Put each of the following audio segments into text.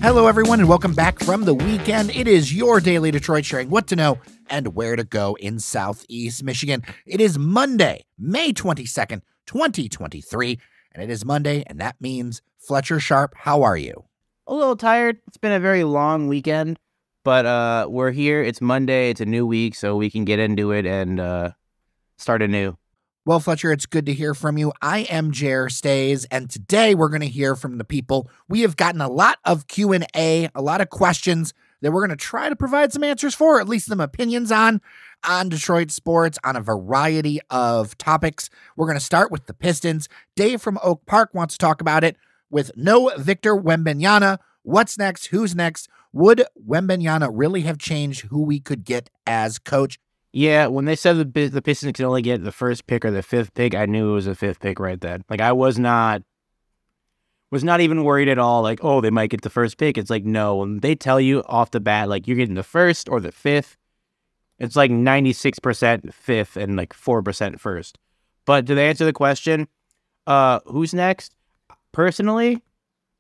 Hello, everyone, and welcome back from the weekend. It is your Daily Detroit, sharing what to know and where to go in Southeast Michigan. It is Monday, May 22nd, 2023, and it is Monday, and that means Fletcher Sharpe, how are you? A little tired. It's been a very long weekend, but we're here. It's Monday. It's a new week, so we can get into it and start anew. Well, Fletcher, it's good to hear from you. I am Jer Stays, and today we're going to hear from the people. We have gotten a lot of Q&A, a lot of questions that we're going to try to provide some answers for, at least some opinions on Detroit sports, on a variety of topics. We're going to start with the Pistons. Dave from Oak Park wants to talk about it with no Victor Wembanyama. What's next? Who's next? Would Wembanyama really have changed who we could get as coach? Yeah, when they said the Pistons could only get the first pick or the fifth pick, I knew it was a fifth pick right then. Like, I was not even worried at all, like, oh, they might get the first pick. It's like, no, when they tell you off the bat, like, you're getting the first or the fifth, it's like 96% fifth and like 4% first. But to answer the question, who's next? Personally,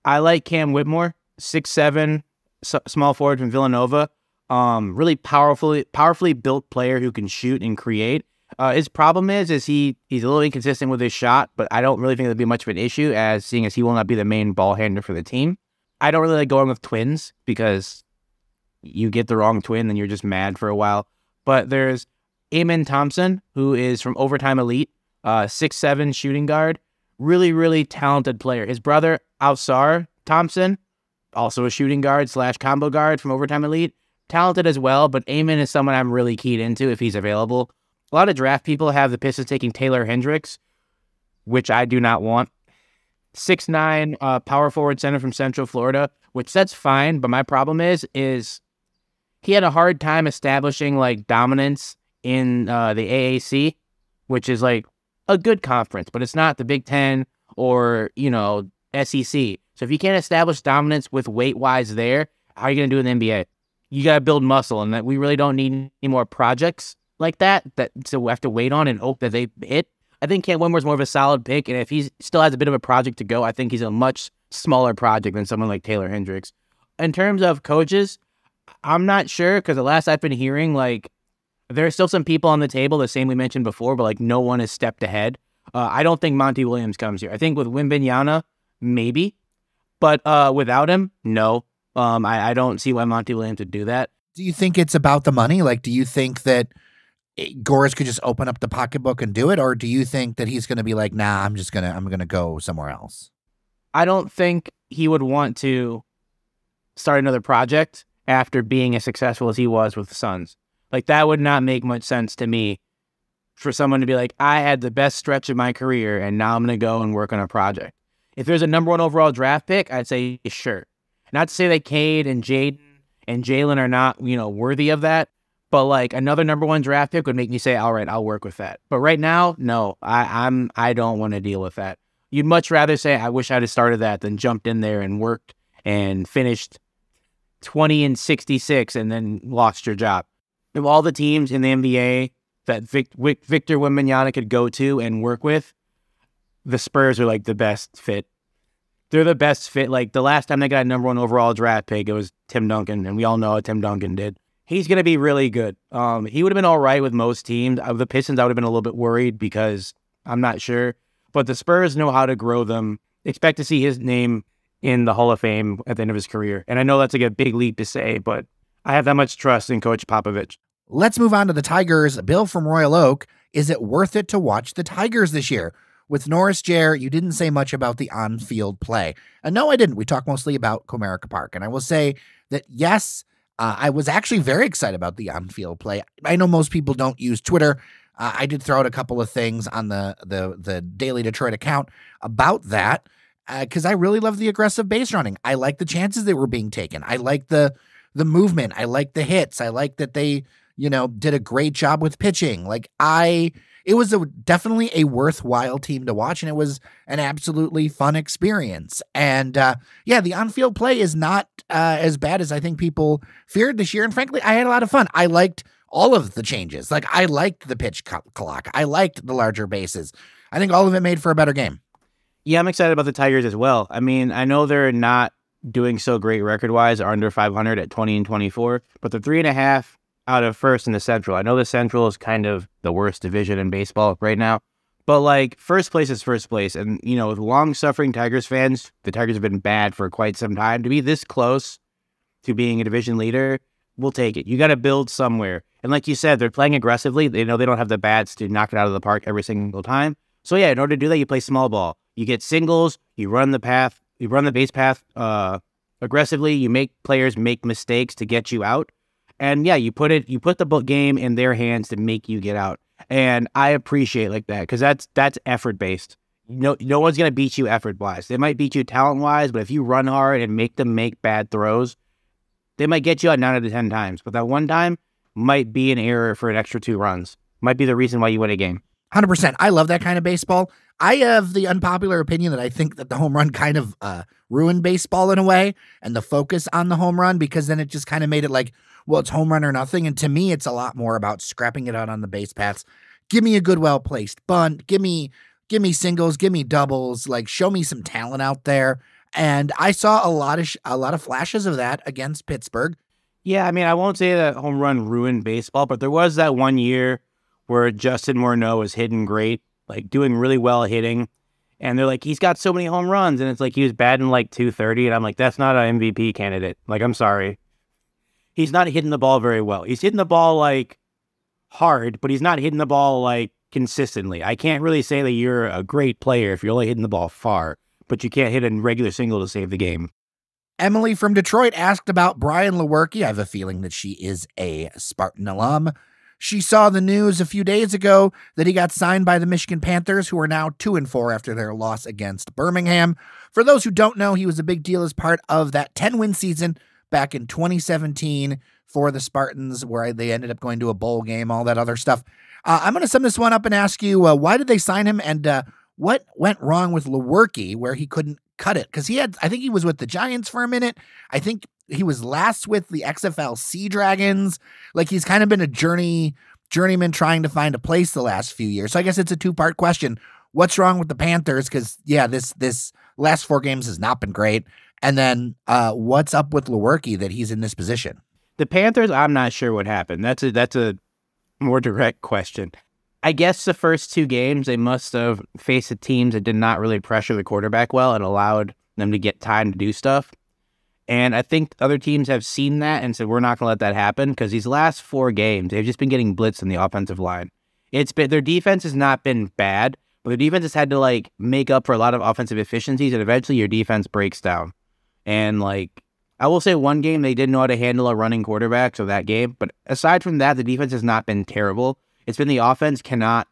I like Cam Whitmore, 6'7", small forward from Villanova. Really powerfully built player who can shoot and create. His problem is he's a little inconsistent with his shot, but I don't really think that'd be much of an issue seeing as he will not be the main ball handler for the team. I don't really like going with twins because you get the wrong twin, then you're just mad for a while. But there's Amen Thompson, who is from Overtime Elite, 6'7" shooting guard, really talented player. His brother, Ausar Thompson, also a shooting guard / combo guard from Overtime Elite. Talented as well, but Amen is someone I'm really keyed into if he's available. A lot of draft people have the Pistons taking Taylor Hendricks, which I do not want. 6'9", power forward center from Central Florida, which that's fine, but my problem is he had a hard time establishing like dominance in the AAC, which is like a good conference, but it's not the Big Ten or, SEC. So if you can't establish dominance with weight-wise there, how are you going to do in the NBA? You got to build muscle, and that we really don't need any more projects like that so we have to wait on and hope that they hit. I think Cam Whitmore's more of a solid pick, and if he still has a bit of a project to go, I think he's a much smaller project than someone like Taylor Hendricks. In terms of coaches, I'm not sure, because the last I've been hearing, like, there are still some people on the table, the same we mentioned before, but like no one has stepped ahead. I don't think Monty Williams comes here. I think with Wembanyama, maybe, but without him, no. I don't see why Monty Williams would do that. Do you think it's about the money? Like, do you think that Gores could just open up the pocketbook and do it? Or do you think that he's going to be like, nah, I'm going to go somewhere else? I don't think he would want to start another project after being as successful as he was with the Suns. Like, that would not make much sense to me for someone to be like, I had the best stretch of my career and now I'm going to go and work on a project. If there's a number 1 overall draft pick, I'd say sure. Not to say that Cade and Jaden and Jalen are not, worthy of that, but like another number 1 draft pick would make me say, all right, I'll work with that. But right now, no, I don't want to deal with that. You'd much rather say, I wish I'd have started that than jumped in there and worked and finished 20-66 and then lost your job. Of all the teams in the NBA that Victor Wembanyama could go to and work with, the Spurs are like the best fit. They're the best fit. Like, the last time they got a number 1 overall draft pick, it was Tim Duncan, and we all know what Tim Duncan did. He's going to be really good. He would have been all right with most teams. The Pistons, I would have been a little bit worried because I'm not sure. But the Spurs know how to grow them. Expect to see his name in the Hall of Fame at the end of his career. And I know that's like a big leap to say, but I have that much trust in Coach Popovich. Let's move on to the Tigers. Bill from Royal Oak, is it worth it to watch the Tigers this year? With Norris Jer, you didn't say much about the on-field play. And no, I didn't. We talked mostly about Comerica Park. And I will say that, yes, I was actually very excited about the on-field play. I know most people don't use Twitter. I did throw out a couple of things on the Daily Detroit account about that because I really love the aggressive base running. I like the chances that were being taken. I like the movement. I like the hits. I like that they, did a great job with pitching. It was definitely a worthwhile team to watch, and it was an absolutely fun experience. And the on-field play is not as bad as I think people feared this year. And frankly, I had a lot of fun. I liked all of the changes. Like, I liked the pitch clock. I liked the larger bases. I think all of it made for a better game. Yeah, I'm excited about the Tigers as well. I mean, I know they're not doing so great record-wise are under 500 at 20-24, but they're 3.5 out of first in the Central. I know the Central is kind of the worst division in baseball right now, but like first place is first place. And, you know, with long-suffering Tigers fans, the Tigers have been bad for quite some time. To be this close to being a division leader, we'll take it. You got to build somewhere. And like you said, they're playing aggressively. They know they don't have the bats to knock it out of the park every single time. So yeah, in order to do that, you play small ball. You get singles, you run the base path aggressively, you make players make mistakes to get you out. And yeah, you put the game in their hands to make you get out. And I appreciate like that because that's effort based. No one's gonna beat you effort wise. They might beat you talent wise, but if you run hard and make them make bad throws, they might get you out 9 out of 10 times. But that one time might be an error for an extra 2 runs. Might be the reason why you win a game. 100%. I love that kind of baseball. I have the unpopular opinion that I think that the home run kind of ruined baseball in a way, and the focus on the home run, because then it just kind of made it like, well, it's home run or nothing. And to me, it's a lot more about scrapping it out on the base paths. Give me a good, well-placed bunt. Give me singles. Give me doubles. Like, show me some talent out there. And I saw a lot of flashes of that against Pittsburgh. Yeah, I mean, I won't say that home run ruined baseball, but there was that one year where Justin Morneau was hitting great, like doing really well hitting. And they're like, he's got so many home runs. And it's like he was batting like 230. And I'm like, that's not an MVP candidate. Like, I'm sorry. He's not hitting the ball very well. He's hitting the ball like hard, but he's not hitting the ball like consistently. I can't really say that you're a great player if you're only hitting the ball far, but you can't hit a regular single to save the game. Emily from Detroit asked about Brian Lewerke. I have a feeling that she is a Spartan alum. She saw the news a few days ago that he got signed by the Michigan Panthers, who are now 2-4 after their loss against Birmingham. For those who don't know, he was a big deal as part of that 10-win season back in 2017 for the Spartans, where they ended up going to a bowl game, all that other stuff. I'm going to sum this one up and ask you, why did they sign him, and what went wrong with Lewerke where he couldn't cut it? Because I think he was with the Giants for a minute. I think he was last with the XFL Sea Dragons. Like, he's kind of been a journeyman trying to find a place the last few years. So I guess it's a 2-part question. What's wrong with the Panthers? Because yeah, this last 4 games has not been great. And then what's up with Lewerke that he's in this position? The Panthers, I'm not sure what happened. That's a more direct question. I guess the first 2 games, they must have faced the teams that did not really pressure the quarterback well and allowed them to get time to do stuff. And I think other teams have seen that and said, we're not going to let that happen, because these last 4 games, they've just been getting blitzed in the offensive line. Their defense has not been bad, but their defense has had to like make up for a lot of offensive efficiencies, and eventually your defense breaks down. And like, I will say one game they didn't know how to handle a running quarterback, so that game. But aside from that, the defense has not been terrible. It's been the offense cannot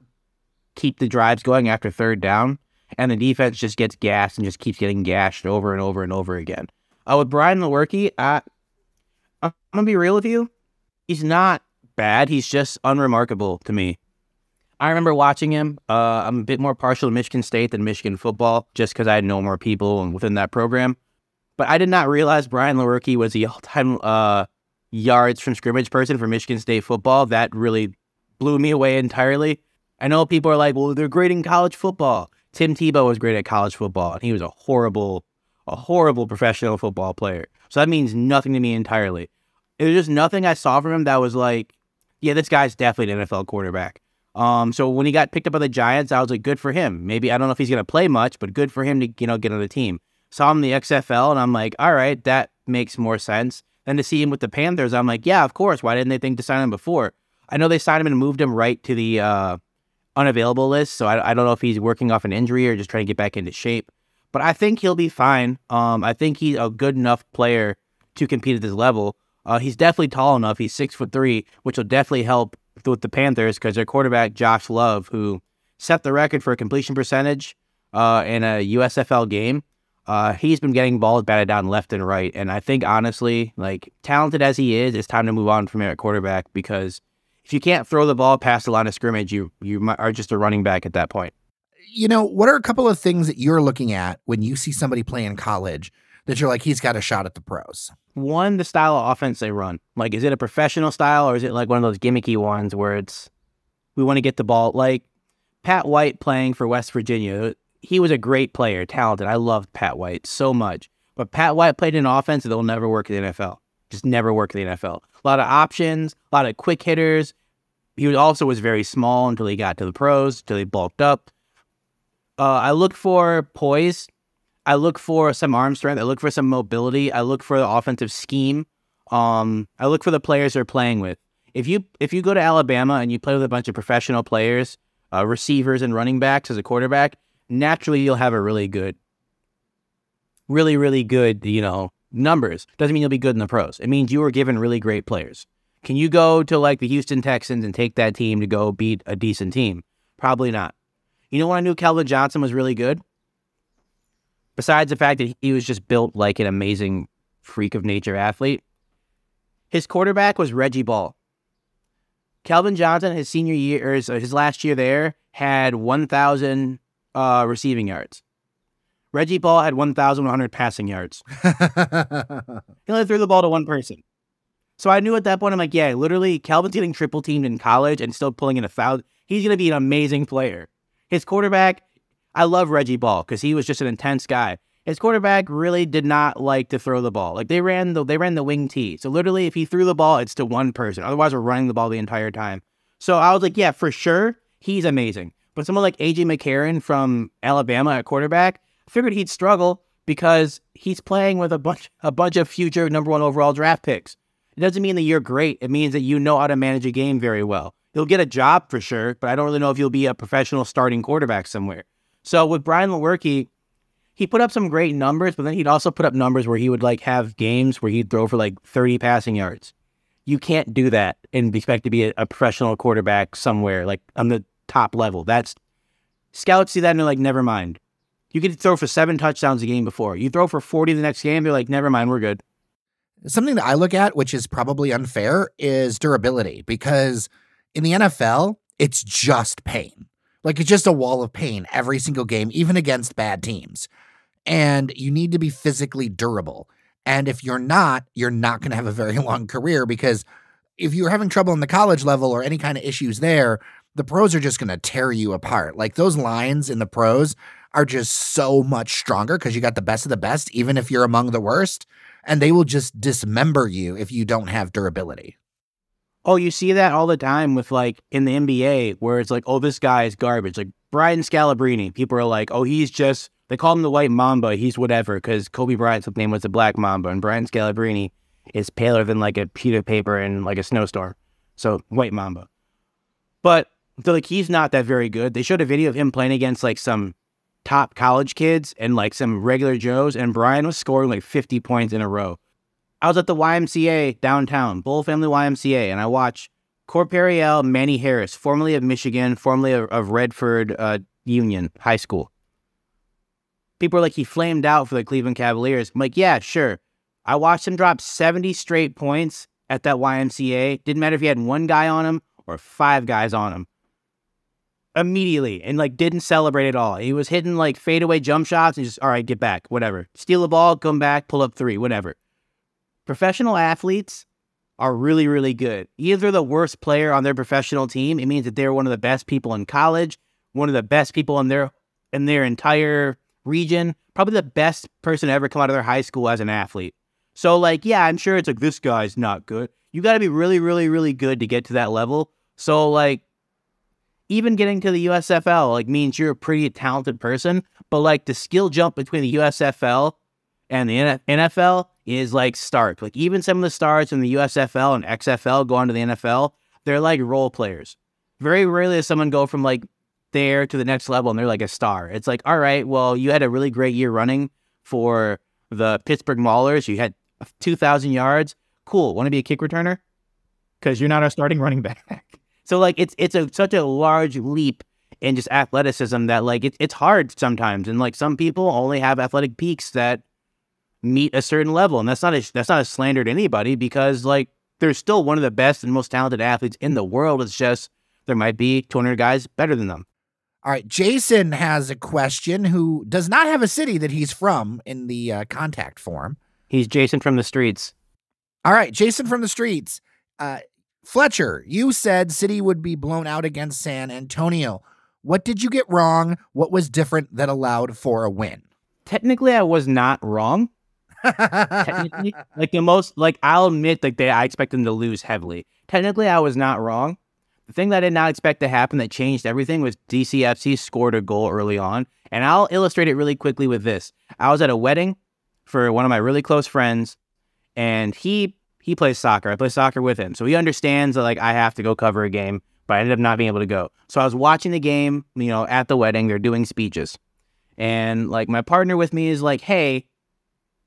keep the drives going after 3rd down, and the defense just gets gassed and just keeps getting gashed over and over and over again. With Brian Lewerke, I'm going to be real with you. He's not bad. He's just unremarkable to me. I remember watching him. I'm a bit more partial to Michigan State than Michigan football, just because I know more people within that program. But I did not realize Brian Lewerke was the all-time yards from scrimmage person for Michigan State football. That really blew me away entirely. I know people are like, well, they're great in college football. Tim Tebow was great at college football, and he was a horrible professional football player. So that means nothing to me entirely. It was just nothing I saw from him that was like, yeah, this guy's definitely an NFL quarterback. So when he got picked up by the Giants, I was like, good for him. Maybe, I don't know if he's going to play much, but good for him to, get on the team. Saw him in the XFL, and I'm like, all right, that makes more sense. Then to see him with the Panthers, I'm like, yeah, of course. Why didn't they think to sign him before? I know they signed him and moved him right to the unavailable list, so I don't know if he's working off an injury or just trying to get back into shape. But I think he'll be fine. I think he's a good enough player to compete at this level. He's definitely tall enough. He's 6'3", which will definitely help with the Panthers, because their quarterback, Josh Love, who set the record for completion percentage in a USFL game, he's been getting balls batted down left and right. And I think, honestly, like, talented as he is, it's time to move on from him at quarterback, because if you can't throw the ball past the line of scrimmage, you are just a running back at that point. What are a couple of things that you're looking at when you see somebody play in college that you're like, he's got a shot at the pros? One, the style of offense they run. Like, is it a professional style, or is it like one of those gimmicky ones where we want to get the ball? Like Pat White playing for West Virginia. He was a great player, talented. I loved Pat White so much. But Pat White played an offense that will never work in the NFL. Just never work in the NFL. A lot of options, a lot of quick hitters. He also was very small until he got to the pros, until he bulked up. I look for poise. I look for some arm strength. I look for some mobility. I look for the offensive scheme. I look for the players they're playing with. If you go to Alabama and you play with a bunch of professional players, receivers and running backs as a quarterback, naturally you'll have a really good, numbers. Doesn't mean you'll be good in the pros. It means you were given really great players. Can you go to like the Houston Texans and take that team to go beat a decent team? Probably not. You know when I knew Calvin Johnson was really good? Besides the fact that he was just built like an amazing freak of nature athlete, his quarterback was Reggie Ball. Calvin Johnson, his senior year, or his last year there, had 1,000 receiving yards. Reggie Ball had 1,100 passing yards. He only threw the ball to one person. So I knew at that point, I'm like, yeah, literally, Calvin's getting triple teamed in college and still pulling in 1,000. He's going to be an amazing player. His quarterback, I love Reggie Ball because he was just an intense guy. His quarterback really did not like to throw the ball. Like they ran the wing tee. So literally, if he threw the ball, it's to one person. Otherwise, we're running the ball the entire time. So I was like, yeah, for sure, he's amazing. But someone like A.J. McCarron from Alabama at quarterback, I figured he'd struggle because he's playing with a bunch of future number 1 overall draft picks. It doesn't mean that you're great. It means that you know how to manage a game very well. You'll get a job for sure, but I don't really know if you'll be a professional starting quarterback somewhere. So with Brian Lewerke, he put up some great numbers, but then he'd also put up numbers where he would like have games where he'd throw for like 30 passing yards. You can't do that and expect to be a professional quarterback somewhere like on the top level. That's scouts see that and they're like, never mind. You could throw for 7 touchdowns a game before. You throw for 40 the next game, they're like, never mind, we're good. Something that I look at, which is probably unfair, is durability, because in the NFL, it's just pain. Like it's just a wall of pain every single game, even against bad teams. And you need to be physically durable. And if you're not going to have a very long career, because if you're having trouble in the college level or any kind of issues there, the pros are just going to tear you apart. Like those lines in the pros are just so much stronger because you got the best of the best, even if you're among the worst, and they will just dismember you if you don't have durability. Oh, you see that all the time with like in the NBA where it's like, oh, this guy is garbage. Like Brian Scalabrine, people are like, oh, he's just, they call him the White Mamba. He's whatever because Kobe Bryant's name was the Black Mamba, and Brian Scalabrine is paler than like a sheet of paper in like a snowstorm. So White Mamba. But they're like, he's not that very good. They showed a video of him playing against like some top college kids and like some regular Joes, and Brian was scoring like 50 points in a row. I was at the YMCA downtown, Bull Family YMCA, and I watched Corperiel Manny Harris, formerly of Michigan, formerly of Redford Union High School. People are like, he flamed out for the Cleveland Cavaliers. I'm like, yeah, sure. I watched him drop 70 straight points at that YMCA. Didn't matter if he had 1 guy on him or 5 guys on him. Immediately, and like didn't celebrate at all. He was hitting like fadeaway jump shots and just, all right, get back, whatever. Steal the ball, come back, pull up 3, whatever. Professional athletes are really, really good. Either they're the worst player on their professional team. It means that they're one of the best people in college, one of the best people in their entire region, probably the best person to ever come out of their high school as an athlete. So like, yeah, I'm sure it's like, this guy's not good. You got to be really, really, really good to get to that level. So like, even getting to the USFL like means you're a pretty talented person, but like the skill jump between the USFL and the NFL is like stark. Like even some of the stars in the USFL and XFL go on to the NFL, they're like role players. Very rarely does someone go from like there to the next level and they're like a star. It's like, all right, well, you had a really great year running for the Pittsburgh Maulers. You had 2,000 yards. Cool. Want to be a kick returner? Because you're not a starting running back. So like it's such a large leap in just athleticism that like it's hard sometimes, and like some people only have athletic peaks that meet a certain level, and that's not a slander to anybody, because like they're still one of the best and most talented athletes in the world. It's just there might be 200 guys better than them. All right, Jason has a question who does not have a city that he's from in the contact form. He's Jason from the streets. All right, Jason from the streets. Fletcher, you said City would be blown out against San Antonio. What did you get wrong? What was different that allowed for a win? Technically, I was not wrong. Technically, I'll admit, I expect them to lose heavily. Technically, I was not wrong. The thing that I did not expect to happen that changed everything was DCFC scored a goal early on. And I'll illustrate it really quickly with this. I was at a wedding for one of my really close friends, and he plays soccer. I play soccer with him. So he understands that I have to go cover a game, but I ended up not being able to go. So I was watching the game, at the wedding. They're doing speeches. And my partner with me is like, hey,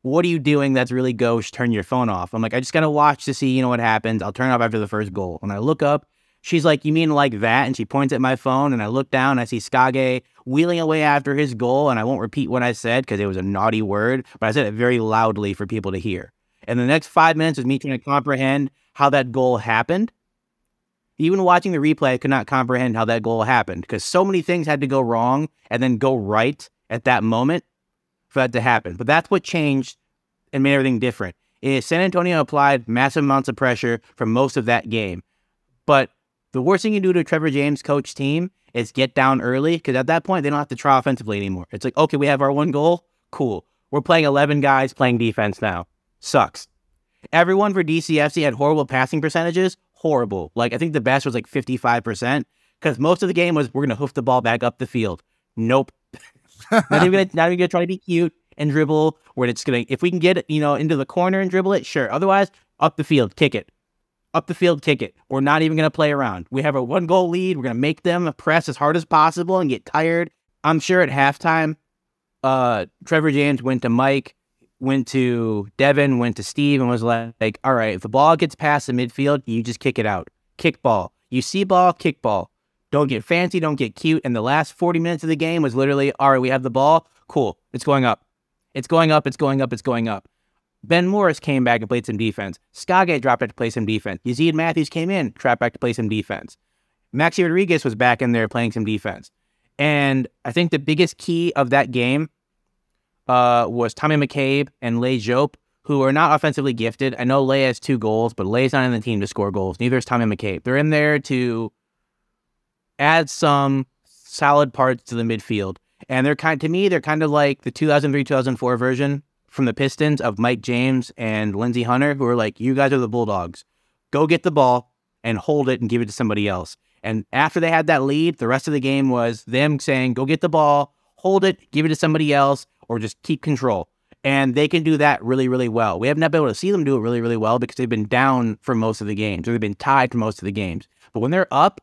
what are you doing that's really gauche? Turn your phone off. I'm like, I just got to watch to see, what happens. I'll turn it off after the first goal. When I look up, she's like, you mean like that? And she points at my phone, and I look down, and I see Skage wheeling away after his goal, and I won't repeat what I said because it was a naughty word, but I said it very loudly for people to hear. And the next 5 minutes was me trying to comprehend how that goal happened. Even watching the replay, I could not comprehend how that goal happened because so many things had to go wrong and then go right at that moment for that to happen. But that's what changed and made everything different. San Antonio applied massive amounts of pressure for most of that game. But the worst thing you can do to a Trevor James coach team is get down early because at that point, they don't have to try offensively anymore. It's like, okay, we have our one goal. Cool. We're playing 11 guys playing defense now. Sucks. Everyone for DCFC had horrible passing percentages. Horrible. I think the best was 55% because most of the game was we're going to hoof the ball back up the field. Nope. not even gonna try to be cute and dribble where it's gonna, if we can get it, into the corner and dribble it, sure. Otherwise, up the field, kick it. Up the field, kick it. We're not even gonna play around. We have a 1-goal lead. We're gonna make them press as hard as possible and get tired. I'm sure at halftime, Trevor James went to Mike, went to Devin, went to Steve, and was like, all right, if the ball gets past the midfield, you just kick it out. Kick ball. You see ball, kick ball. Don't get fancy, don't get cute. And the last 40 minutes of the game was literally, all right, we have the ball. Cool. It's going up. It's going up. It's going up. It's going up. Ben Morris came back and played some defense. Skage dropped back to play some defense. Yazid Matthews came in, dropped back to play some defense. Maxi Rodriguez was back in there playing some defense. And I think the biggest key of that game was Tommy McCabe and Lay Jope, who are not offensively gifted. I know Lay has 2 goals, but Lay's not in the team to score goals. Neither is Tommy McCabe. They're in there to add some solid parts to the midfield. And they're kind of like the 2003-2004 version from the Pistons of Mike James and Lindsey Hunter, who are like, you guys are the Bulldogs. Go get the ball and hold it and give it to somebody else. And after they had that lead, the rest of the game was them saying, go get the ball, hold it, give it to somebody else, or just keep control. And they can do that really, really well. We haven't been able to see them do it really, really well because they've been down for most of the games, or they've been tied for most of the games. But when they're up,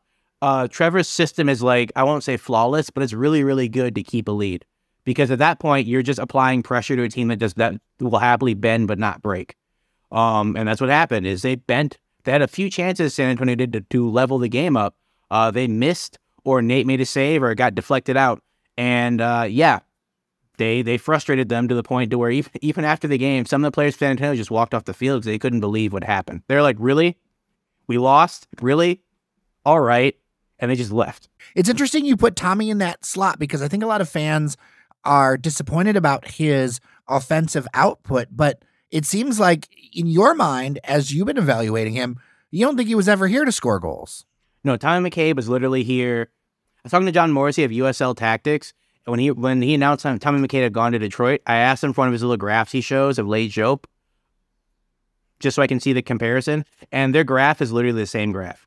Trevor's system is I won't say flawless, but it's really, really good to keep a lead. Because at that point, you're just applying pressure to a team that will happily bend but not break. And that's what happened is they bent. They had a few chances San Antonio did to level the game up. They missed, or Nate made a save, or it got deflected out. And they frustrated them to the point to where even after the game, some of the players for San Antonio just walked off the field because they couldn't believe what happened. They're like, really? We lost? Really? All right. And they just left. It's interesting you put Tommy in that slot because I think a lot of fans are disappointed about his offensive output, but it seems like in your mind, as you've been evaluating him, you don't think he was ever here to score goals. No, Tommy McCabe was literally here. I was talking to John Morrissey of USL Tactics, and when he announced Tommy McCabe had gone to Detroit, I asked him for one of his little graphs he shows of Lay Jope, just so I can see the comparison, and their graph is literally the same graph.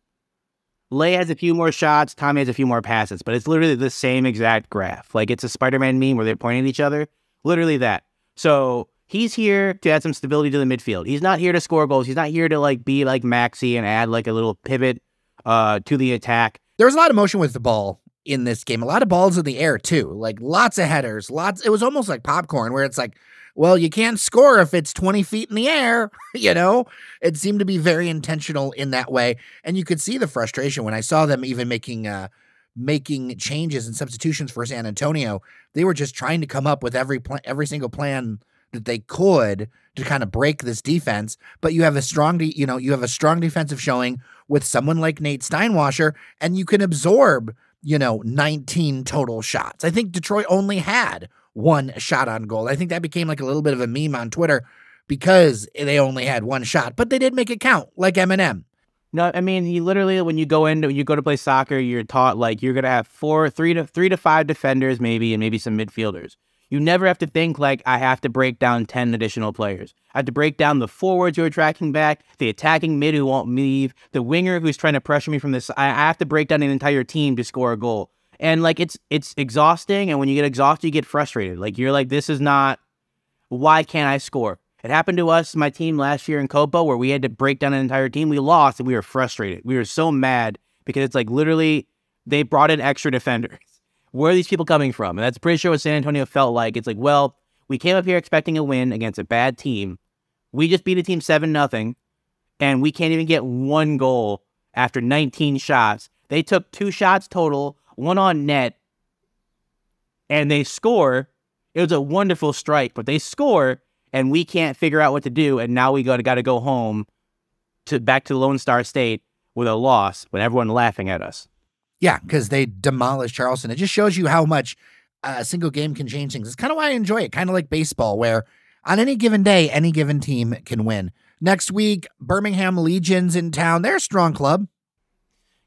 Lay has a few more shots, Tommy has a few more passes, but it's literally the same exact graph. It's a Spider-Man meme where they're pointing at each other. Literally that. So he's here to add some stability to the midfield. He's not here to score goals. He's not here to be like Maxi and add a little pivot to the attack. There was a lot of motion with the ball in this game. A lot of balls in the air too. Lots of headers. It was almost like popcorn where it's well, you can't score if it's 20 feet in the air, It seemed to be very intentional in that way. And you could see the frustration when I saw them even making changes and substitutions for San Antonio. They were just trying to come up with every single plan that they could to kind of break this defense. But you have a strong defensive showing with someone like Nate Steinwasser, and you can absorb, 19 total shots. I think Detroit only had 1 shot on goal. I think that became a little bit of a meme on Twitter because they only had 1 shot, but they did make it count like Eminem. No, I mean, you literally, when you go to play soccer, you're taught you're going to have 3 to 5 defenders maybe, and maybe some midfielders. You never have to think like I have to break down 10 additional players. I have to break down the forwards who are tracking back, the attacking mid who won't leave, the winger who's trying to pressure me from this. I have to break down an entire team to score a goal. And like it's exhausting, and when you get exhausted, you get frustrated. Like you're like, this is not, why can't I score? It happened to us, my team last year in Copa, where we had to break down an entire team. We lost and we were frustrated. We were so mad because it's like literally they brought in extra defenders. Where are these people coming from? And that's pretty sure what San Antonio felt like. It's like, well, we came up here expecting a win against a bad team. We just beat a team 7-0, and we can't even get one goal after 19 shots. They took 2 shots total, 1 on net, and they score. It was a wonderful strike, but they score, and we can't figure out what to do, and now we got to go home back to Lone Star State with a loss when everyone laughing at us. Yeah, because they demolished Charleston. It just shows you how much a single game can change things. It's kind of why I enjoy it, kind of like baseball, where on any given day, any given team can win. Next week, Birmingham Legion's in town. They're a strong club.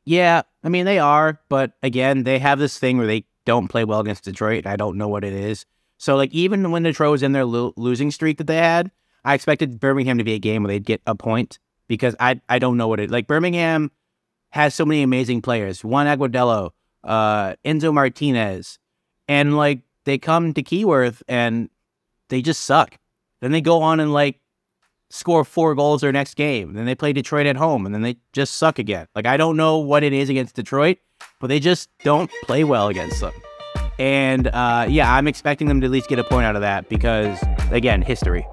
Yeah, I mean, they are, but again, they have this thing where they don't play well against Detroit. I don't know what it is. So, like, even when Detroit was in their losing streak that they had, I expected Birmingham to be a game where they'd get a point because I don't know what it is. Like, Birmingham has so many amazing players. Juan Aguadello, Enzo Martinez. And, like, they come to Keyworth and they just suck. Then they go on and, like, score 4 goals their next game. Then they play Detroit at home, and then they just suck again. Like, I don't know what it is against Detroit, but they just don't play well against them. And, yeah, I'm expecting them to at least get a point out of that because, again, history.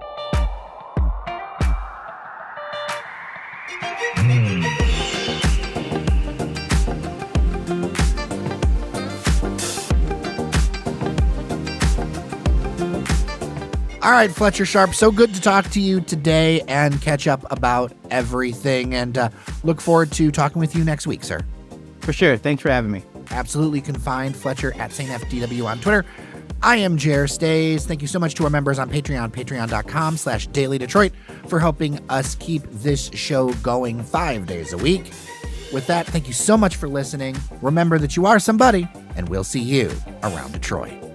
All right, Fletcher Sharpe, so good to talk to you today and catch up about everything, and look forward to talking with you next week, sir. For sure. Thanks for having me. Absolutely. Can find Fletcher at SaintFDW on Twitter. I am Jer Stays. Thank you so much to our members on Patreon, patreon.com/dailydetroit, for helping us keep this show going 5 days a week. With that, thank you so much for listening. Remember that you are somebody, and we'll see you around Detroit.